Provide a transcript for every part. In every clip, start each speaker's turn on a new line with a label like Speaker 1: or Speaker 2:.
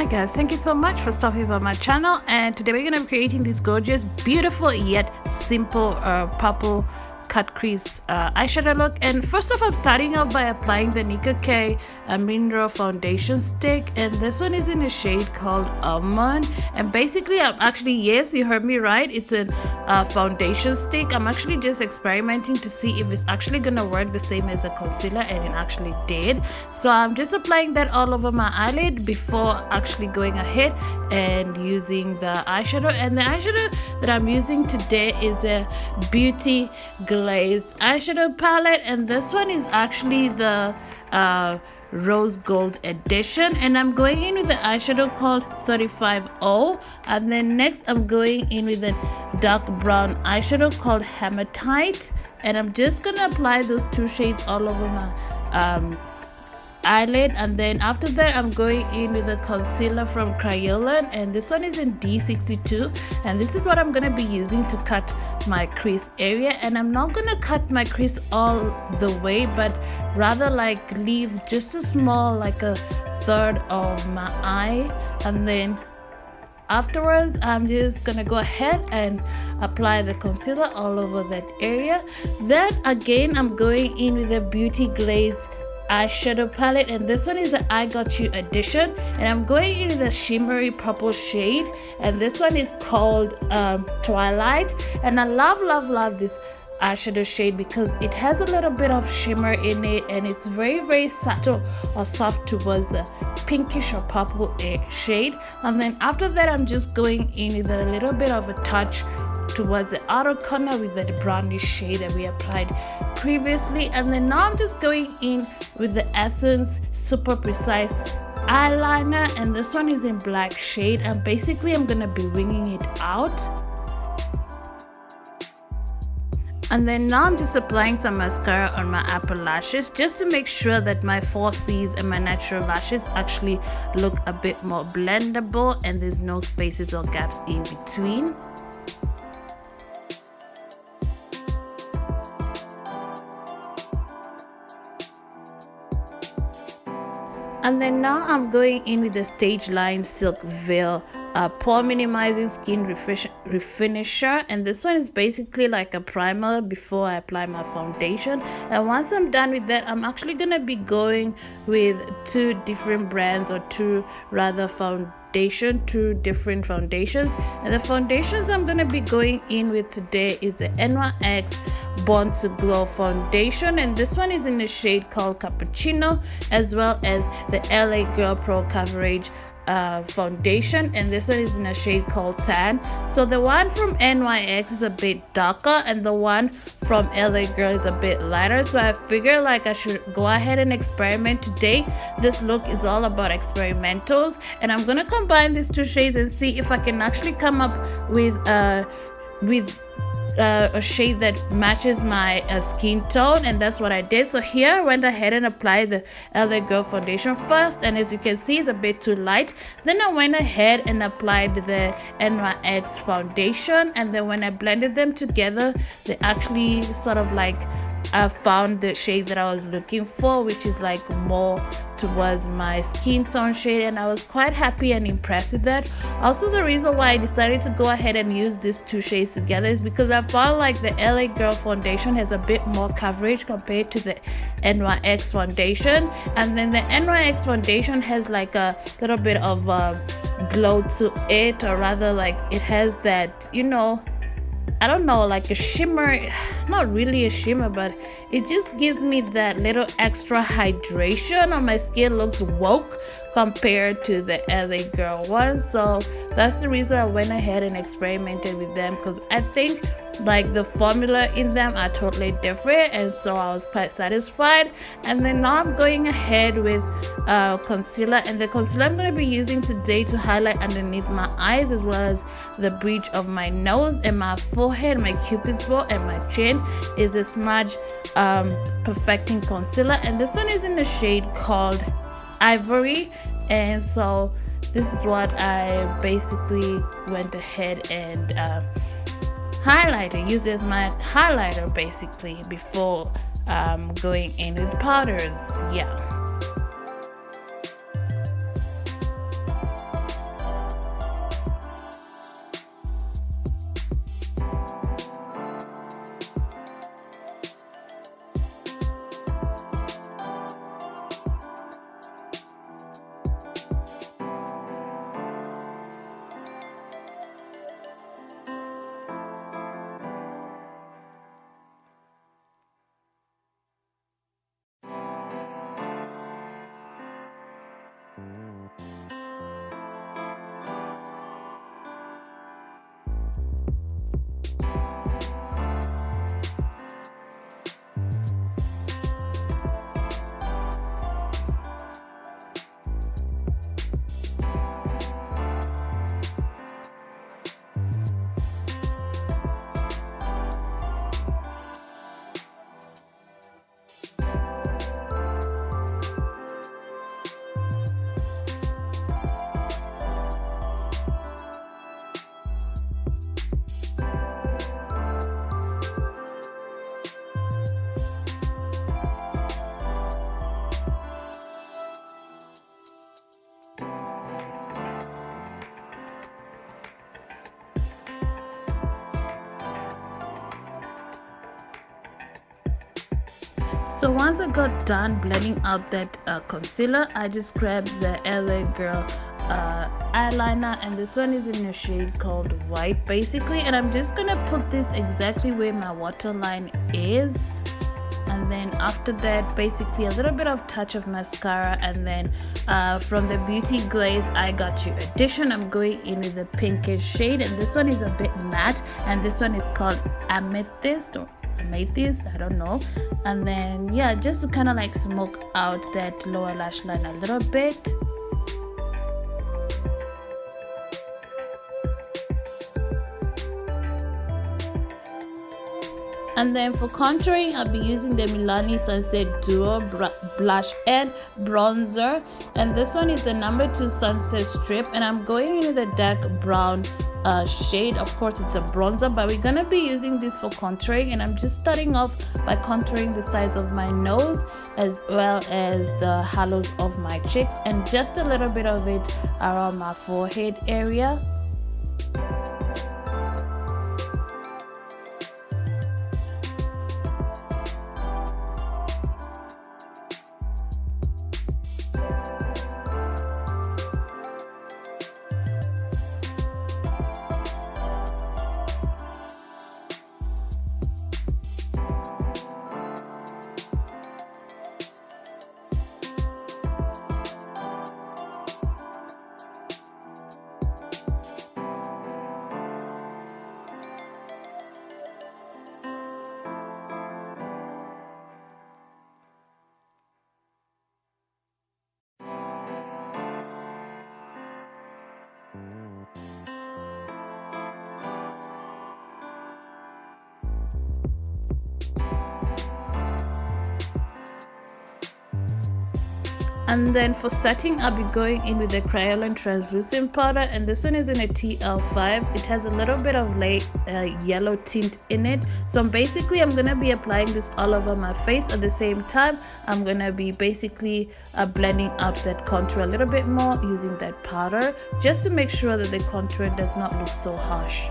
Speaker 1: guys, thank you so much for stopping by my channel, and today we're gonna be creating this gorgeous, beautiful yet simple purple cut crease eyeshadow look. And first off, I'm starting off by applying the Nicka K mineral foundation stick, and this one is in a shade called Almond. And basically, I'm actually, yes, you heard me right, it's a foundation stick. I'm actually just experimenting to see if it's actually gonna work the same as a concealer, and it actually did. So I'm just applying that all over my eyelid before actually going ahead and using the eyeshadow. And the eyeshadow that I'm using today is a Beauty Glazed eyeshadow palette, and this one is actually the rose gold edition, and I'm going in with the eyeshadow called 35O, and then next I'm going in with a dark brown eyeshadow called Hematite, and I'm just gonna apply those two shades all over my eyelid. And then after that, I'm going in with a concealer from Kryolan, and this one is in D62, and this is what I'm gonna be using to cut my crease area. And I'm not gonna cut my crease all the way, but rather like leave just a small, like a third of my eye, and then afterwards I'm just gonna go ahead and apply the concealer all over that area. Then again, I'm going in with a Beauty Glazed eyeshadow palette, and this one is the I Got You edition, and I'm going in the shimmery purple shade, and this one is called Twilight. And I love this eyeshadow shade because it has a little bit of shimmer in it, and it's very subtle or soft towards the pinkish or purple shade. And then after that, I'm just going in with a little bit of a touch towards the outer corner with the brownish shade that we applied previously. And then now I'm just going in with the Essence Super Precise eyeliner, and this one is in black shade, and basically I'm gonna be winging it out. And then now I'm just applying some mascara on my upper lashes just to make sure that my 4Cs and my natural lashes actually look a bit more blendable and there's no spaces or gaps in between. And then now I'm going in with the Stage Line Silk Veil Pore Minimizing Skin Refinisher, and this one is basically like a primer before I apply my foundation. And once I'm done with that, I'm actually gonna be going with two different brands, or two different foundations. And the foundations I'm gonna be going in with today is the NYX Born to Glow foundation, and this one is in the shade called Cappuccino, as well as the LA Girl Pro Coverage foundation, and this one is in a shade called Tan. So the one from NYX is a bit darker, and the one from LA Girl is a bit lighter. So I figure like I should go ahead and experiment today. This look is all about experimentals, and I'm gonna combine these two shades and see if I can actually come up with a shade that matches my skin tone, and that's what I did. So here I went ahead and applied the LA Girl foundation first, and as you can see, it's a bit too light. Then I went ahead and applied the NYX foundation, and then when I blended them together, they actually sort of like found the shade that I was looking for, which is like more towards my skin tone shade, and I was quite happy and impressed with that. Also, the reason why I decided to go ahead and use these two shades together is because I found like the LA Girl foundation has a bit more coverage compared to the NYX foundation, and then the NYX foundation has like a little bit of glow to it, or rather like it has that, you know, I don't know, like a shimmer, not really a shimmer, but it just gives me that little extra hydration, or my skin looks woke compared to the LA Girl one. So that's the reason I went ahead and experimented with them, because I think like the formula in them are totally different, and so I was quite satisfied. And then now I'm going ahead with concealer, and the concealer I'm going to be using today to highlight underneath my eyes, as well as the bridge of my nose and my forehead, my cupid's bow, and my chin, is the Smudge Perfecting Concealer, and this one is in the shade called Ivory. And so this is what I basically went ahead and highlighter, use as my highlighter basically before going in with powders. Yeah. So once I got done blending out that concealer, I just grabbed the LA Girl eyeliner, and this one is in a shade called white basically, and I'm just gonna put this exactly where my waterline is. And then after that, basically a little bit of touch of mascara, and then from the Beauty Glazed I Got You edition, I'm going in with the pinkish shade, and this one is a bit matte, and this one is called Amethyst or Amethyst, I don't know. And then yeah, just to kind of like smoke out that lower lash line a little bit. And then for contouring, I'll be using the Milani Sunset Duo blush and bronzer, and this one is the #2 Sunset Strip, and I'm going into the dark brown shade. Of course it's a bronzer, but we're gonna be using this for contouring, and I'm just starting off by contouring the sides of my nose as well as the hollows of my cheeks, and just a little bit of it around my forehead area. And then for setting, I'll be going in with the Kryolan translucent powder, and this one is in a TL5. It has a little bit of light yellow tint in it. So basically I'm gonna be applying this all over my face. At the same time, I'm gonna be basically blending out that contour a little bit more using that powder, just to make sure that the contour does not look so harsh.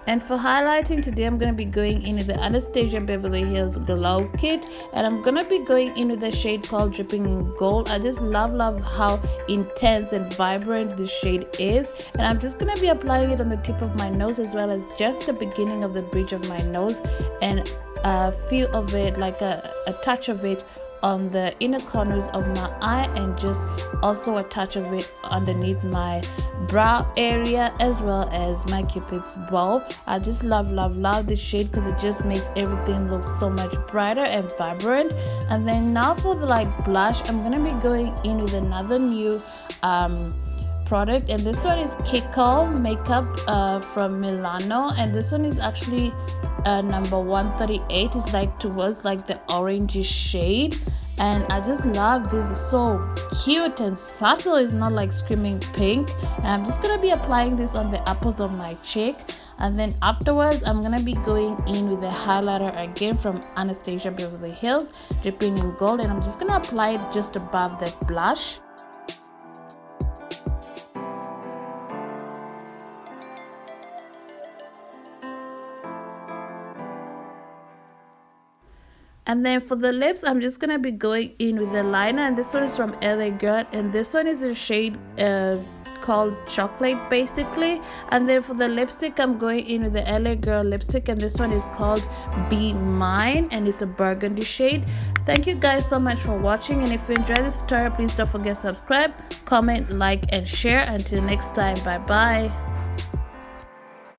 Speaker 1: And for highlighting today, I'm going to be going in with the Anastasia Beverly Hills Glow Kit, and I'm going to be going in with the shade called Dripping in Gold. I just love how intense and vibrant this shade is, and I'm just going to be applying it on the tip of my nose as well as just the beginning of the bridge of my nose, and a few of it, like a touch of it on the inner corners of my eye, and just also a touch of it underneath my brow area as well as my Cupid's bow. I just love this shade because it just makes everything look so much brighter and vibrant. And then now for the blush, I'm gonna be going in with another new product, and this one is KIKO makeup from Milano, and this one is actually number 138. It's towards the orangey shade, and I just love this. It's so cute and subtle. It's not screaming pink, and I'm just gonna be applying this on the apples of my cheek. And then afterwards, I'm gonna be going in with the highlighter again from Anastasia Beverly Hills, Dripping in Gold, and I'm just gonna apply it just above that blush. And then for the lips, I'm just gonna be going in with the liner, and this one is from LA Girl, and this one is a shade called Chocolate basically. And then for the lipstick, I'm going in with the LA Girl lipstick, and this one is called Be Mine, and it's a burgundy shade. Thank you guys so much for watching, and if you enjoyed this tutorial, please don't forget to subscribe, comment, like, and share. Until next time, bye bye.